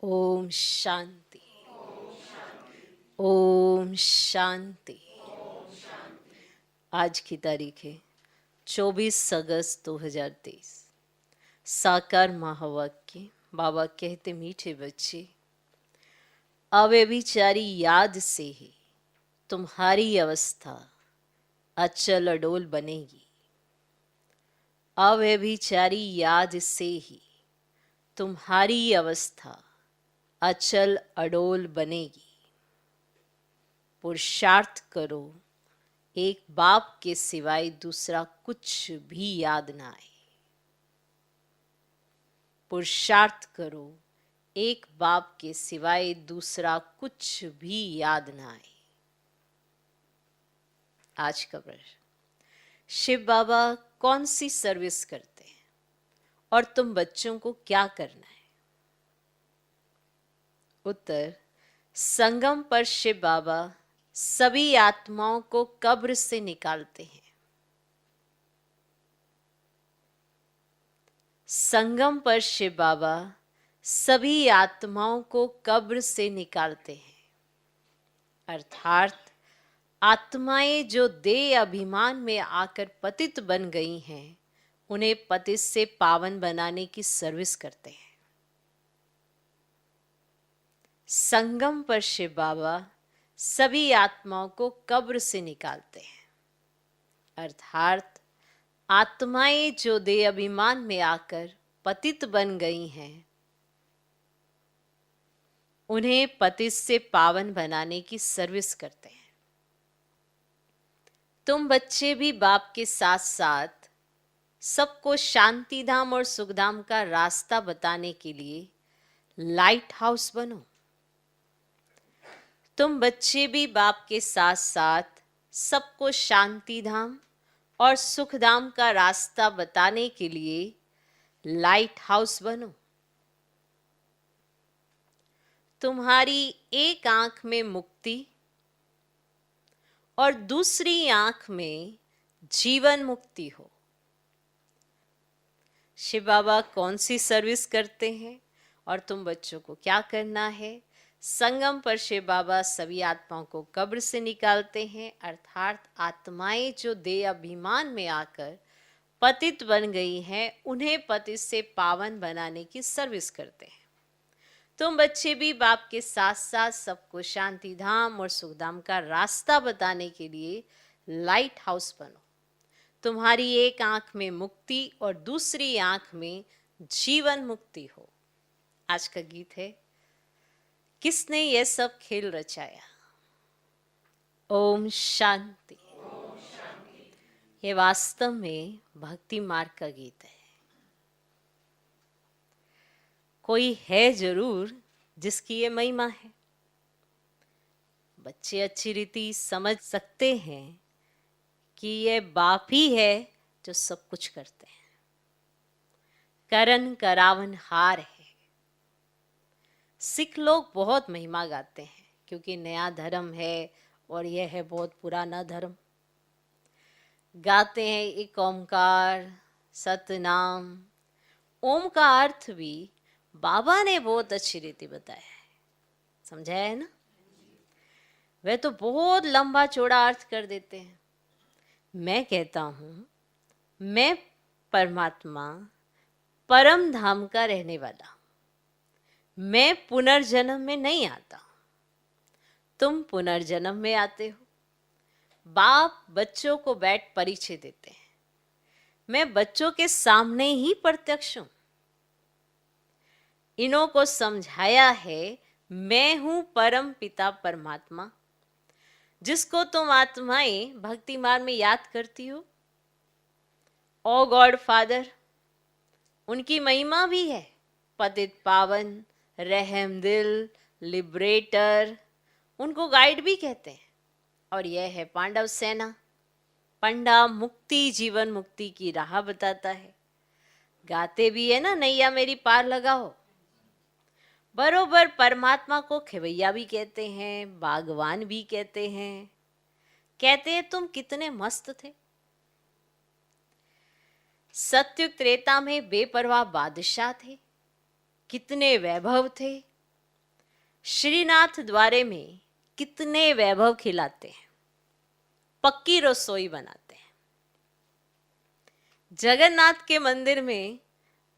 ओम शांति। ओम शांति। आज की तारीख है 24 अगस्त 2023। साकार महावाक्य। बाबा कहते, मीठे बच्चे, अव्यभिचारी याद से ही तुम्हारी अवस्था अचल अडोल बनेगी। अव्यभिचारी याद से ही तुम्हारी अवस्था अचल अडोल बनेगी। पुरुषार्थ करो, एक बाप के सिवाय दूसरा कुछ भी याद ना आए। पुरुषार्थ करो, एक बाप के सिवाय दूसरा कुछ भी याद ना आए। आज का प्रश्न, शिव बाबा कौन सी सर्विस करते हैं और तुम बच्चों को क्या करना है? उत्तर, संगम पर शिव बाबा सभी आत्माओं को कब्र से निकालते हैं। संगम पर शिव बाबा सभी आत्माओं को कब्र से निकालते हैं, अर्थात आत्माएं जो देह अभिमान में आकर पतित बन गई हैं, उन्हें पतित से पावन बनाने की सर्विस करते हैं। संगम पर शिव बाबा सभी आत्माओं को कब्र से निकालते हैं, अर्थात आत्माएं जो देह अभिमान में आकर पतित बन गई हैं, उन्हें पतित से पावन बनाने की सर्विस करते हैं। तुम बच्चे भी बाप के साथ साथ सबको शांति धाम और सुखधाम का रास्ता बताने के लिए लाइट हाउस बनो। तुम बच्चे भी बाप के साथ साथ सबको शांति धाम और सुखधाम का रास्ता बताने के लिए लाइट हाउस बनो। तुम्हारी एक आंख में मुक्ति और दूसरी आंख में जीवन मुक्ति हो। शिव बाबा कौन सी सर्विस करते हैं और तुम बच्चों को क्या करना है? संगम पर शिव बाबा सभी आत्माओं को कब्र से निकालते हैं, अर्थात आत्माएं जो देह अभिमान में आकर पतित बन गई हैं, उन्हें पतित से पावन बनाने की सर्विस करते हैं। तुम बच्चे भी बाप के साथ साथ सबको शांति धाम और सुखधाम का रास्ता बताने के लिए लाइट हाउस बनो। तुम्हारी एक आंख में मुक्ति और दूसरी आंख में जीवन मुक्ति हो। आज का गीत है, किसने यह सब खेल रचाया? ओम शांति। ये वास्तव में भक्ति मार्ग का गीत है। कोई है जरूर जिसकी ये महिमा है। बच्चे अच्छी रीति समझ सकते हैं कि ये बाप ही है जो सब कुछ करते हैं। करन करावन हार है। सिख लोग बहुत महिमा गाते हैं क्योंकि नया धर्म है और यह है बहुत पुराना धर्म। गाते हैं एक ओमकार सतनाम। ओम का अर्थ भी बाबा ने बहुत अच्छी रीति बताया है, समझा है ना? वह तो बहुत लंबा चौड़ा अर्थ कर देते हैं। मैं कहता हूं, मैं परमात्मा परम धाम का रहने वाला, मैं पुनर्जन्म में नहीं आता, तुम पुनर्जन्म में आते हो। बाप बच्चों को बैठ परिचय देते हैं। मैं बच्चों के सामने ही प्रत्यक्ष हूं। इन्हों को समझाया है, मैं हूं परम पिता परमात्मा, जिसको तुम आत्माएं भक्ति मार्ग में याद करती हो। ओ गॉड फादर, उनकी महिमा भी है, पतित पावन, रहम दिल, लिबरेटर, उनको गाइड भी कहते हैं। और यह है पांडव सेना। पंडा मुक्ति जीवन मुक्ति की राह बताता है। गाते भी है ना, नैया मेरी पार लगाओ। बरोबर परमात्मा को खेवैया भी कहते हैं, बागवान भी कहते हैं। कहते हैं तुम कितने मस्त थे। सत्युग त्रेता में बेपरवाह बादशाह थे, कितने वैभव थे, श्रीनाथ द्वारे में कितने वैभव खिलाते हैं, पक्की रसोई बनाते हैं। जगन्नाथ के मंदिर में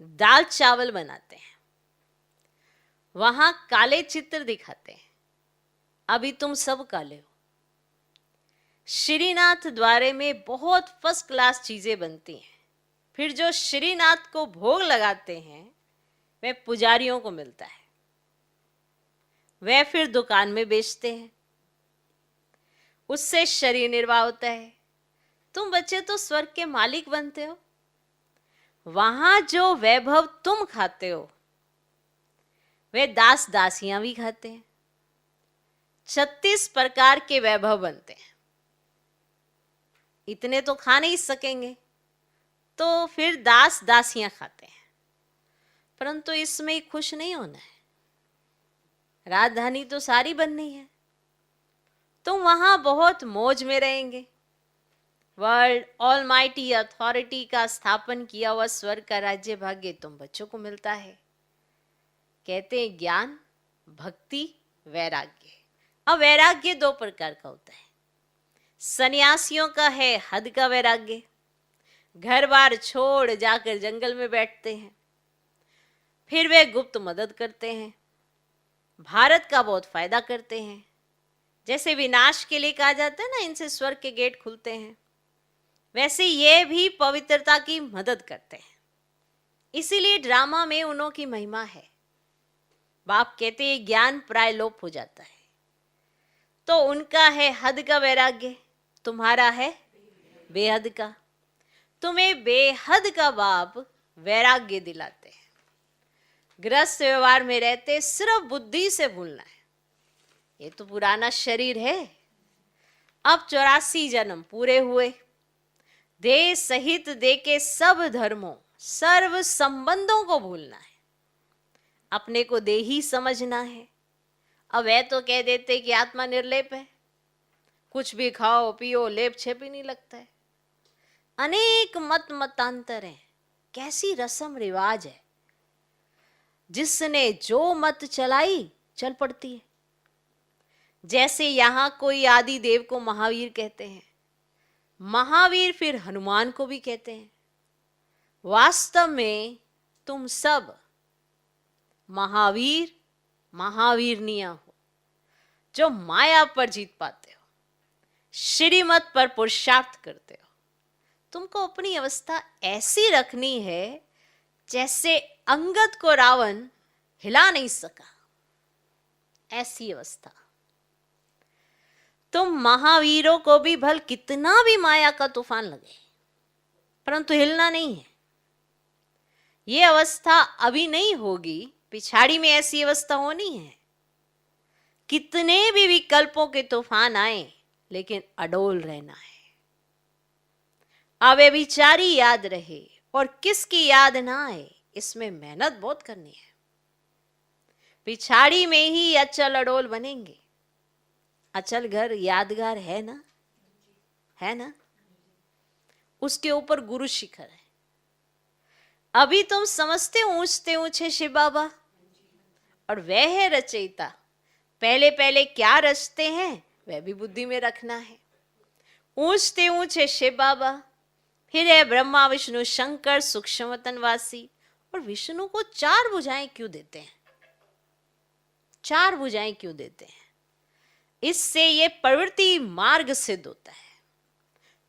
दाल चावल बनाते हैं, वहां काले चित्र दिखाते हैं, अभी तुम सब काले हो। श्रीनाथ द्वारे में बहुत फर्स्ट क्लास चीजें बनती हैं, फिर जो श्रीनाथ को भोग लगाते हैं वह पुजारियों को मिलता है, वह फिर दुकान में बेचते हैं, उससे शरीर निर्वाह होता है। तुम बच्चे तो स्वर्ग के मालिक बनते हो, वहां जो वैभव तुम खाते हो वे दास दासियां भी खाते हैं। 36 प्रकार के वैभव बनते हैं, इतने तो खा नहीं सकेंगे, तो फिर दास दासियां खाते हैं। परंतु इसमें खुश नहीं होना है, राजधानी तो सारी बननी है। तुम वहां बहुत मौज में रहेंगे। वर्ल्ड ऑलमाइटी अथॉरिटी का स्थापन किया हुआ स्वर्ग का राज्य भाग्य तुम बच्चों को मिलता है। कहते हैं ज्ञान, भक्ति, वैराग्य। अब वैराग्य 2 प्रकार का होता है। सन्यासियों का है हद का वैराग्य, घर बार छोड़ जाकर जंगल में बैठते हैं, फिर वे गुप्त मदद करते हैं, भारत का बहुत फायदा करते हैं। जैसे विनाश के लिए कहा जाता है ना, इनसे स्वर्ग के गेट खुलते हैं, वैसे ये भी पवित्रता की मदद करते हैं। इसीलिए ड्रामा में उन्हों की महिमा है। बाप कहते हैं ज्ञान प्राय लोप हो जाता है, तो उनका है हद का वैराग्य, तुम्हारा है बेहद का। तुम्हें बेहद का बाप वैराग्य दिलाते हैं। गृहस्थ व्यवहार में रहते सिर्फ बुद्धि से भूलना है। ये तो पुराना शरीर है, अब 84 जन्म पूरे हुए, देह सहित देह के सब धर्मों सर्व संबंधों को भूलना है, अपने को देही समझना है। अब वह तो कह देते कि आत्मा निर्लेप है, कुछ भी खाओ पियो लेप छेप ही नहीं लगता है। अनेक मत मतांतर हैं, कैसी रस्म रिवाज है, जिसने जो मत चलाई चल पड़ती है। जैसे यहां कोई आदि देव को महावीर कहते हैं, महावीर फिर हनुमान को भी कहते हैं। वास्तव में तुम सब महावीर महावीरनियां हो, जो माया पर जीत पाते हो, श्रीमत पर पुरुषार्थ करते हो। तुमको अपनी अवस्था ऐसी रखनी है जैसे अंगद को रावण हिला नहीं सका, ऐसी अवस्था। तुम महावीरों को भी भल कितना भी माया का तूफान लगे, परंतु हिलना नहीं है। ये अवस्था अभी नहीं होगी, पिछाड़ी में ऐसी अवस्था होनी है। कितने भी विकल्पों के तूफान आए, लेकिन अडोल रहना है। अब विचारी याद रहे और किसकी याद ना आए, इसमें मेहनत बहुत करनी है। पिछाड़ी में ही अचल अडोल बनेंगे। अचल घर यादगार है ना, है ना, उसके ऊपर गुरु शिखर है। अभी तुम समझते ऊंचते ऊंचे शिव बाबा, और वह है रचयिता। पहले पहले क्या रचते हैं वह भी बुद्धि में रखना है। ऊंचते ऊंचे शिव बाबा, फिर है ब्रह्मा विष्णु शंकर सूक्ष्म वतनवासी। और विष्णु को 4 भुजाएं क्यों देते हैं? 4 भुजाएं क्यों देते हैं? इससे ये प्रवृत्ति मार्ग सिद्ध होता है।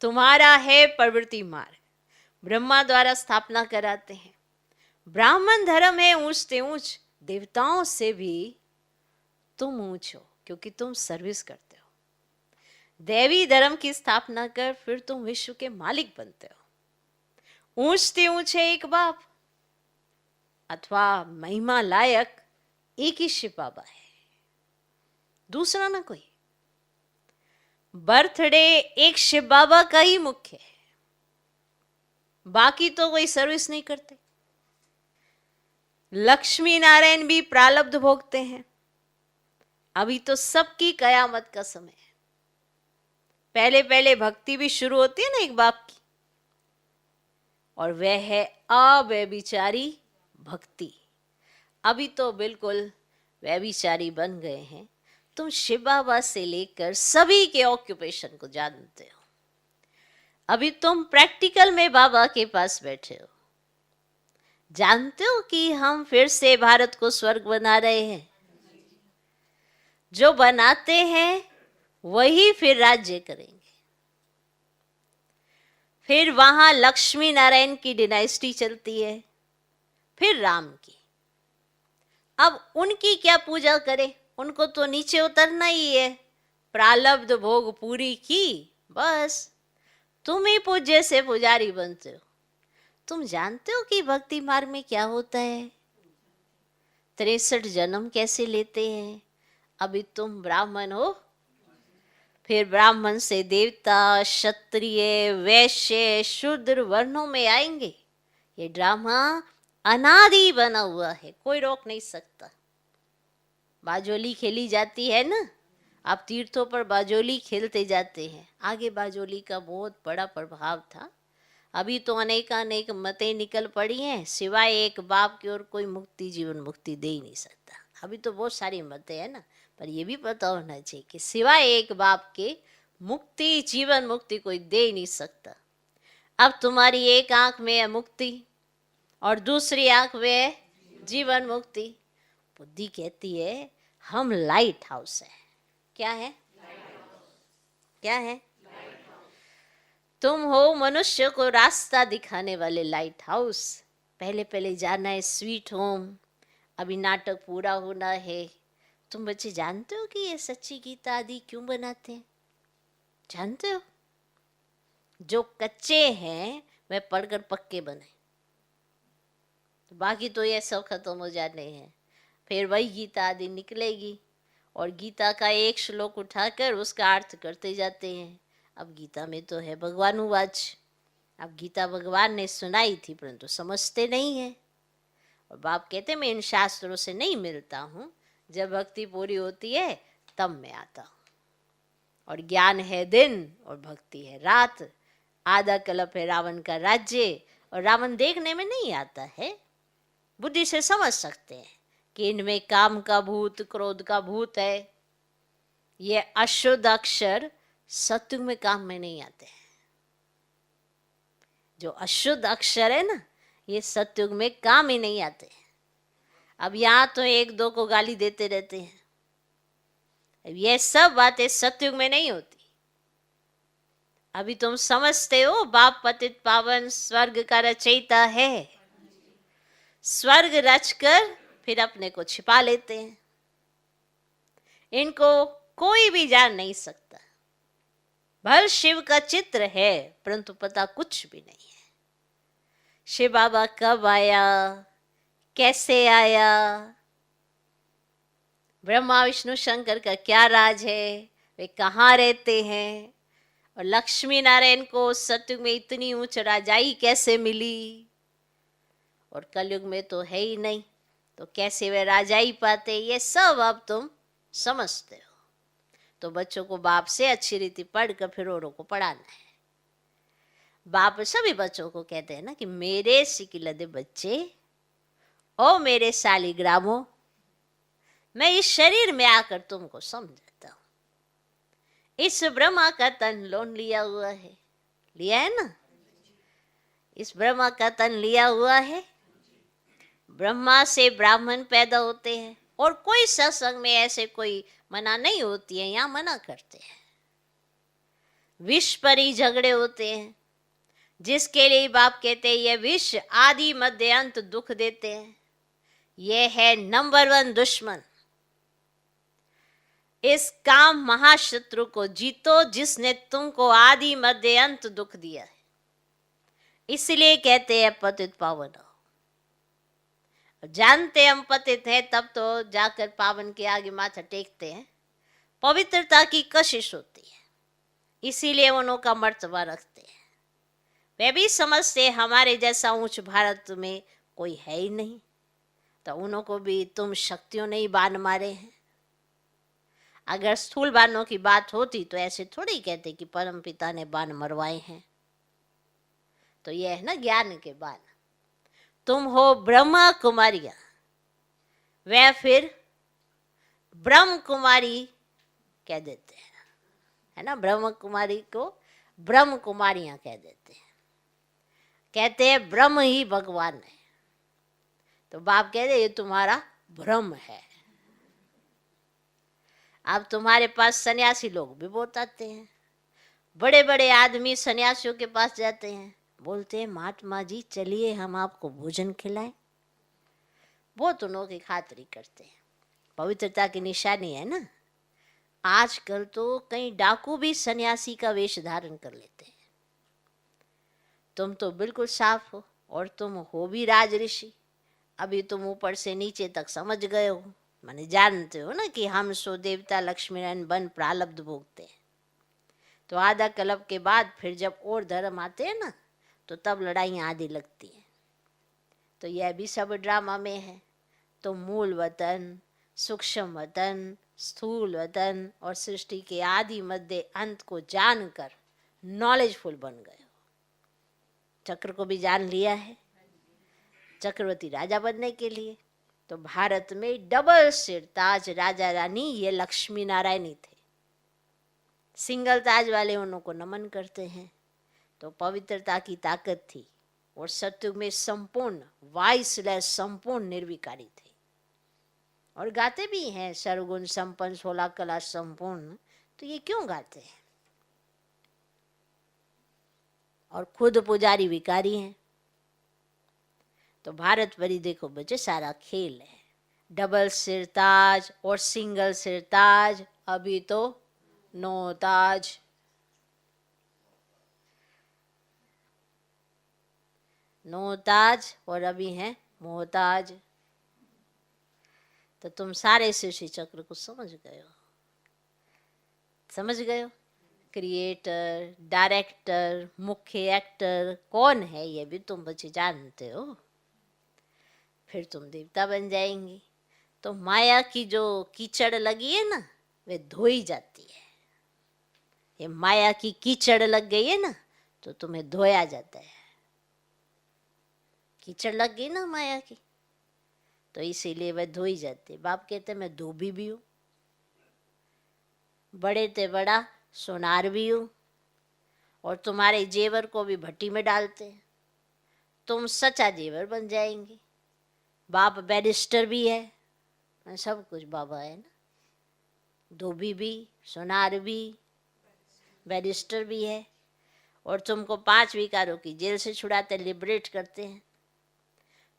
तुम्हारा है प्रवृत्ति मार्ग, ब्रह्मा द्वारा स्थापना कराते हैं। ब्राह्मण धर्म है ऊंचते ऊंच, देवताओं से भी तुम ऊंच हो, क्योंकि तुम सर्विस करते हो। देवी धर्म की स्थापना कर फिर तुम विश्व के मालिक बनते हो। ऊंचते ऊंचे एक बाप अथवा महिमा लायक एक ही शिव बाबा है, दूसरा ना कोई। बर्थडे एक शिव बाबा का ही मुख्य है, बाकी तो कोई सर्विस नहीं करते। लक्ष्मी नारायण भी प्रारब्ध भोगते हैं। अभी तो सबकी कयामत का समय है। पहले पहले भक्ति भी शुरू होती है ना एक बाप की, और वह है अव्यभिचारी भक्ति। अभी तो बिल्कुल व्यभिचारी बन गए हैं, तुम शिव बाबा से लेकर सभी के ऑक्यूपेशन को जानते हो। अभी तुम प्रैक्टिकल में बाबा के पास बैठे हो, जानते हो कि हम फिर से भारत को स्वर्ग बना रहे हैं। जो बनाते हैं वही फिर राज्य करेंगे। फिर वहां लक्ष्मी नारायण की डिनाइस्टी चलती है, फिर राम की। अब उनकी क्या पूजा करें, उनको तो नीचे उतरना ही है। प्रारब्ध भोग पूरी की, बस तुम ही पूज्य से पुजारी बनते हो। तुम जानते हो कि भक्ति मार्ग में क्या होता है, 63 जन्म कैसे लेते हैं। अभी तुम ब्राह्मण हो, फिर ब्राह्मण से देवता, क्षत्रिय, वैश्य, शूद्र वर्णों में आएंगे। ये ड्रामा अनादि बना हुआ है, कोई रोक नहीं सकता। बाजोली खेली जाती है ना, आप तीर्थों पर बाजोली खेलते जाते हैं। आगे बाजोली का बहुत बड़ा प्रभाव था। अभी तो अनेक मतें निकल पड़ी हैं, सिवाय एक बाप की और कोई मुक्ति, जीवन मुक्ति दे ही नहीं सकता। अभी तो बहुत सारी मतें हैं ना, पर ये भी पता होना चाहिए कि सिवाय एक बाप के मुक्ति, जीवन मुक्ति कोई दे ही नहीं सकता। अब तुम्हारी एक आंख में है मुक्ति और दूसरी आंख में है जीवन मुक्ति। बुद्धि कहती है हम लाइट हाउस है। क्या है? क्या है? तुम हो मनुष्य को रास्ता दिखाने वाले लाइट हाउस। पहले पहले जाना है स्वीट होम, अभी नाटक पूरा होना है। तुम बच्चे जानते हो कि ये सच्ची गीता आदि क्यों बनाते हैं? जानते हो? जो कच्चे हैं वे पढ़कर पक्के बने, तो बाकी तो ये सब खत्म हो जाने हैं। फिर वही गीता आदि निकलेगी और गीता का एक श्लोक उठाकर उसका अर्थ करते जाते हैं। अब गीता में तो है भगवानुवाच। अब गीता भगवान ने सुनाई थी परंतु समझते नहीं है। और बाप कहते मैं इन शास्त्रों से नहीं मिलता हूँ, जब भक्ति पूरी होती है तब मैं आता हूँ। और ज्ञान है दिन और भक्ति है रात। आधा कल्प है रावण का राज्य, और रावण देखने में नहीं आता है, बुद्धि से समझ सकते हैं कि इनमें काम का भूत, क्रोध का भूत है। ये अशुद्ध अक्षर सत्युग में काम में नहीं आते हैं। जो अशुद्ध अक्षर है ना, ये सत्युग में काम ही नहीं आते हैं। अब यहाँ तो एक दो को गाली देते रहते हैं, अब ये सब बातें सत्युग में नहीं होती। अभी तुम समझते हो बाप पतित पावन स्वर्ग का रचयिता है। स्वर्ग रचकर फिर अपने को छिपा लेते हैं। इनको कोई भी जान नहीं सकता। भल शिव का चित्र है परंतु पता कुछ भी नहीं है। शिव बाबा कब आया, कैसे आया, ब्रह्मा विष्णु शंकर का क्या राज है, वे कहाँ रहते हैं, और लक्ष्मी नारायण को सत्युग में इतनी ऊंच राजाई कैसे मिली, और कलयुग में तो है ही नहीं, तो कैसे वे राजाई पाते, ये सब अब तुम समझते हो। तो बच्चों को बाप से अच्छी रीति पढ़कर फिर औरों को पढ़ाना है। बाप सभी बच्चों को कहते हैं ना कि मेरे सिकिलदे बच्चे, ओ मेरे शालिग्रामों, मैं इस शरीर में आकर तुमको समझाता हूं। इस ब्रह्मा का तन लोन लिया हुआ है, लिया है ना, इस ब्रह्मा का तन लिया हुआ है। ब्रह्मा से ब्राह्मण पैदा होते हैं, और कोई सत्संग में ऐसे कोई मना नहीं होती है, यहाँ मना करते हैं। विष पर ही झगड़े होते हैं, जिसके लिए बाप कहते हैं ये विष आदि मध्य अंत दुख देते हैं। ये है नंबर 1 दुश्मन। इस काम महाशत्रु को जीतो जिसने तुमको आदि मध्य अंत दुख दिया है। इसलिए कहते हैं पतित पावन हो। जानते हम पतित हैं तब तो जाकर पावन के आगे माथा टेकते हैं। पवित्रता की कशिश होती है, इसीलिए उन्हों का मर्तबा रखते हैं। वे भी समझते हमारे जैसा ऊंच भारत में कोई है ही नहीं, तो उन्हों को भी तुम शक्तियों ने ही बाण मारे हैं। अगर स्थूल बाणों की बात होती तो ऐसे थोड़ी कहते कि परम पिता ने बाण मरवाए हैं। तो यह है ना ज्ञान के बाण। तुम हो ब्रह्मा कुमारियां, वह फिर ब्रह्म कुमारी कह देते हैं, है ना। ब्रह्म कुमारी को ब्रह्म कुमारियां कह देते हैं। कहते हैं ब्रह्म ही भगवान है। तो बाप कहते ये तुम्हारा भ्रम है। अब तुम्हारे पास सन्यासी लोग भी बहुत आते हैं, बड़े बड़े आदमी सन्यासियों के पास जाते हैं, बोलते हैं महात्मा जी चलिए हम आपको भोजन खिलाएं। बहुत उनकी खातिरी करते हैं, पवित्रता की निशानी है ना। आजकल तो कई डाकू भी सन्यासी का वेश धारण कर लेते हैं। तुम तो बिल्कुल साफ हो और तुम हो भी राज ऋषि। अभी तुम ऊपर से नीचे तक समझ गए हो, माने जानते हो ना कि हम सो देवता लक्ष्मी नारायण बन प्रारब्ध भोगते हैं। तो आधा कल्प के बाद फिर जब और धर्म आते हैं ना, तो तब लड़ाइयाँ आधी लगती हैं। तो यह भी सब ड्रामा में है। तो मूल वतन, सूक्ष्म वतन, स्थूल वतन और सृष्टि के आदि मध्य अंत को जानकर नॉलेजफुल बन गए हो। चक्र को भी जान लिया है चक्रवर्ती राजा बनने के लिए। तो भारत में डबल सिर ताज राजा रानी ये लक्ष्मी नारायण ही थे। सिंगल ताज वाले उनको नमन करते हैं। तो पवित्रता की ताकत थी और सत्युग में संपूर्ण वाइसलेस संपूर्ण निर्विकारी थे। और गाते भी हैं सर्वगुण संपन्न 16 कला संपूर्ण। तो ये क्यों गाते हैं? और खुद पुजारी विकारी हैं। तो भारत भरी देखो बच्चे सारा खेल है। डबल सिरताज और सिंगल सिरताज, अभी तो नो ताज। नो ताज और अभी है मोहताज। तो तुम सारे सृष्टि चक्र को समझ गए हो। समझ गए हो? क्रिएटर, डायरेक्टर, मुख्य एक्टर कौन है ये भी तुम बच्चे जानते हो। फिर तुम देवता बन जाएंगी। तो माया की जो कीचड़ लगी है ना, वे धोई जाती है। ये माया की कीचड़ लग गई है ना, तो तुम्हें धोया जाता है। कीचड़ लग गई ना माया की, तो इसीलिए वह धोई जाती है। बाप कहते मैं धोबी भी हूँ, बड़े ते बड़ा सोनार भी हूँ, और तुम्हारे जेवर को भी भट्टी में डालते हैं। तुम सच्चा जेवर बन जाएंगे। बाप बैरिस्टर भी है, सब कुछ बाबा है ना। धोबी भी, सोनार भी, बैरिस्टर भी है। और तुमको 5 विकारों की जेल से छुड़ाते, लिबरेट करते हैं।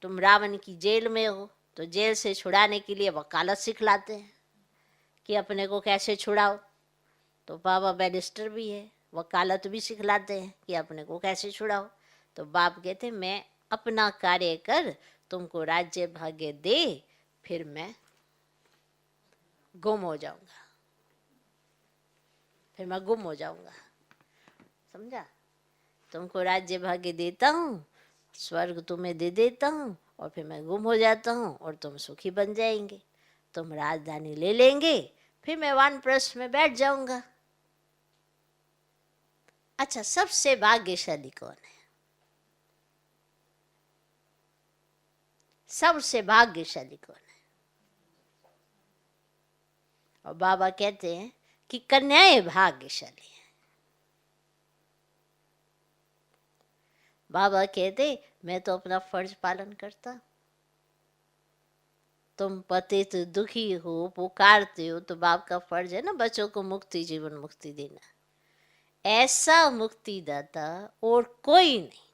तुम रावण की जेल में हो, तो जेल से छुड़ाने के लिए वकालत सिखलाते हैं कि अपने को कैसे छुड़ाओ। तो बाबा बैरिस्टर भी है, वकालत भी सिखलाते हैं कि अपने को कैसे छुड़ाओ। तो बाप कहते मैं अपना कार्य कर तुमको राज्य भाग्य दे, फिर मैं गुम हो जाऊंगा। फिर मैं गुम हो जाऊंगा। समझा? तुमको राज्य भाग्य देता हूँ, स्वर्ग तुम्हें दे देता हूँ, और फिर मैं गुम हो जाता हूँ और तुम सुखी बन जाएंगे। तुम राजधानी ले लेंगे, फिर मैं वानप्रस्थ में बैठ जाऊंगा। अच्छा, सबसे भाग्यशाली कौन है? सबसे भाग्यशाली कौन है? और बाबा कहते हैं कि कन्याएं भाग्यशाली हैं। बाबा कहते मैं तो अपना फर्ज पालन करता। तुम पतित दुखी हो, पुकारते हो, तो बाप का फर्ज है ना बच्चों को मुक्ति, जीवन मुक्ति देना। ऐसा मुक्तिदाता और कोई नहीं।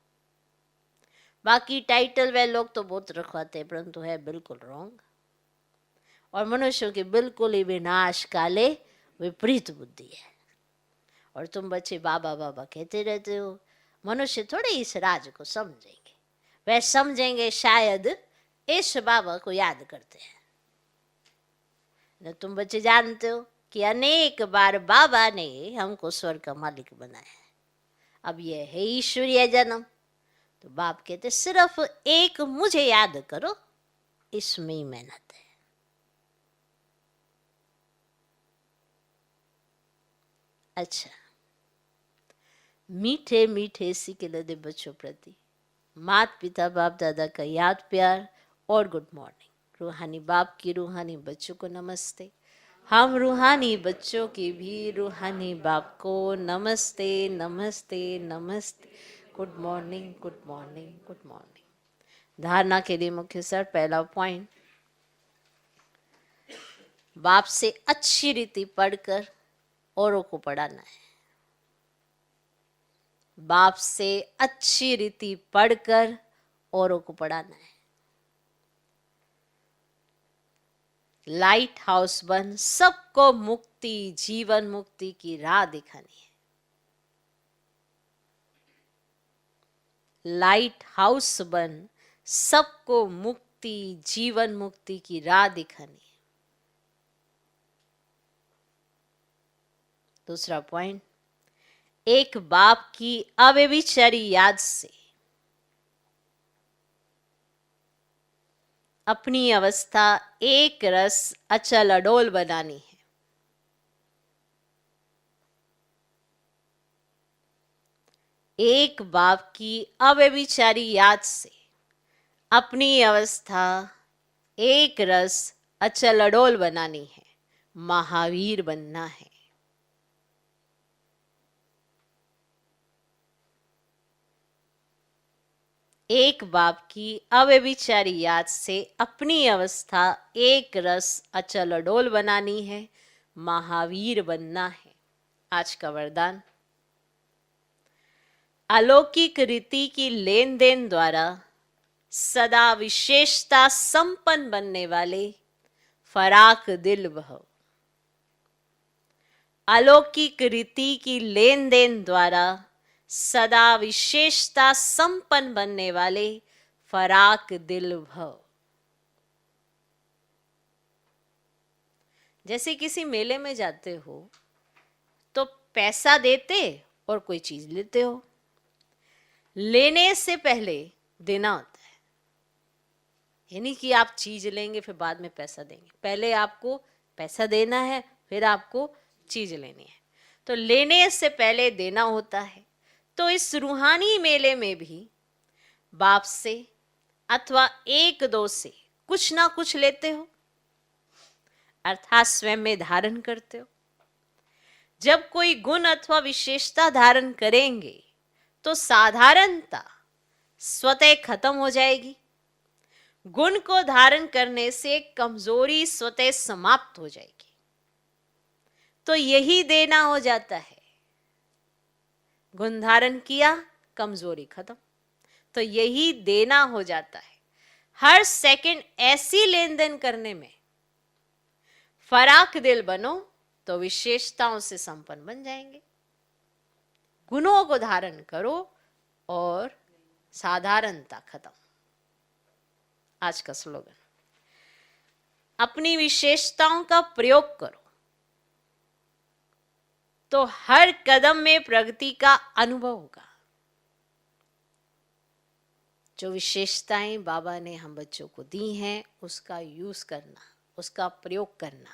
बाकी टाइटल वे लोग तो बहुत रखवाते हैं, परंतु है बिल्कुल रॉन्ग। और मनुष्यों के बिल्कुल ही विनाश काले विपरीत बुद्धि है। और तुम बच्चे बाबा बाबा कहते रहते हो। मनुष्य थोड़े इस राज को समझेंगे। वह समझेंगे शायद इस बाबा को याद करते हैं। न तुम बच्चे जानते हो कि अनेक बार बाबा ने हमको स्वर्ग का मालिक बनाया है। अब यह है ईश्वरीय जन्म। तो बाप कहते सिर्फ एक मुझे याद करो, इसमें ही मेहनत है। अच्छा, मीठे मीठे सिके लदे बच्चों प्रति माता पिता बाप दादा का याद प्यार और गुड मॉर्निंग। रूहानी बाप की रूहानी बच्चों को नमस्ते। हम रूहानी बच्चों की भी रूहानी बाप को नमस्ते नमस्ते नमस्ते। Good morning good morning good morning. धारणा के लिए मुख्य सर पहला पॉइंट, बाप से अच्छी रीति पढ़कर औरों को पढ़ाना है। बाप से अच्छी रीति पढ़कर औरों को पढ़ाना है। लाइट हाउस बन सबको मुक्ति जीवन मुक्ति की राह दिखानी है। लाइट हाउस बन सबको मुक्ति जीवन मुक्ति की राह दिखानी है। दूसरा पॉइंट, एक बाप की अव्यभिचारी याद से अपनी अवस्था एक रस अचल अडोल बनानी है। एक बाप की अव्यभिचारी याद से अपनी अवस्था एक रस अचल अडोल बनानी है, महावीर बनना है। एक बाप की अव्यभिचारी याद से अपनी अवस्था एक रस अचल अडोल बनानी है, महावीर बनना है। आज का वरदान, अलौकिक रीति की लेन देन द्वारा सदा विशेषता संपन्न बनने वाले फराक दिल भव। अलौकिक रीति की लेन देन द्वारा सदा विशेषता संपन्न बनने वाले फराक दिल भव। जैसे किसी मेले में जाते हो तो पैसा देते और कोई चीज लेते हो। लेने से पहले देना होता है, यानी कि आप चीज लेंगे फिर बाद में पैसा देंगे। पहले आपको पैसा देना है फिर आपको चीज लेनी है, तो लेने से पहले देना होता है। तो इस रूहानी मेले में भी बाप से अथवा एक दो से कुछ ना कुछ लेते हो, अर्थात स्वयं में धारण करते हो। जब कोई गुण अथवा विशेषता धारण करेंगे तो साधारणता स्वतः खत्म हो जाएगी। गुण को धारण करने से कमजोरी स्वतः समाप्त हो जाएगी। तो यही देना हो जाता है। गुण धारण किया, कमजोरी खत्म, तो यही देना हो जाता है। हर सेकंड ऐसी लेन देन करने में फराक दिल बनो तो विशेषताओं से संपन्न बन जाएंगे। गुणों को धारण करो और साधारणता खत्म। आज का स्लोगन, अपनी विशेषताओं का प्रयोग करो तो हर कदम में प्रगति का अनुभव होगा। जो विशेषताएं बाबा ने हम बच्चों को दी हैं उसका यूज करना, उसका प्रयोग करना,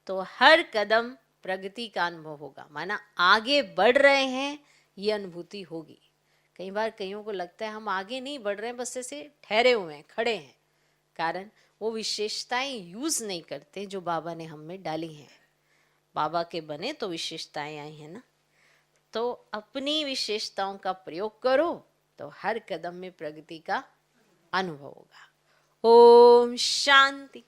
तो हर कदम प्रगति का अनुभव होगा। माना आगे बढ़ रहे हैं, ये अनुभूति होगी। कई बार कईयों को लगता है हम आगे नहीं बढ़ रहे हैं, बस ऐसे ठहरे हुए हैं, खड़े हैं। कारण वो विशेषताएं यूज नहीं करते जो बाबा ने हम में डाली हैं। बाबा के बने तो विशेषताएं आई हैं ना। तो अपनी विशेषताओं का प्रयोग करो तो हर कदम में प्रगति का अनुभव होगा। ओम शांति।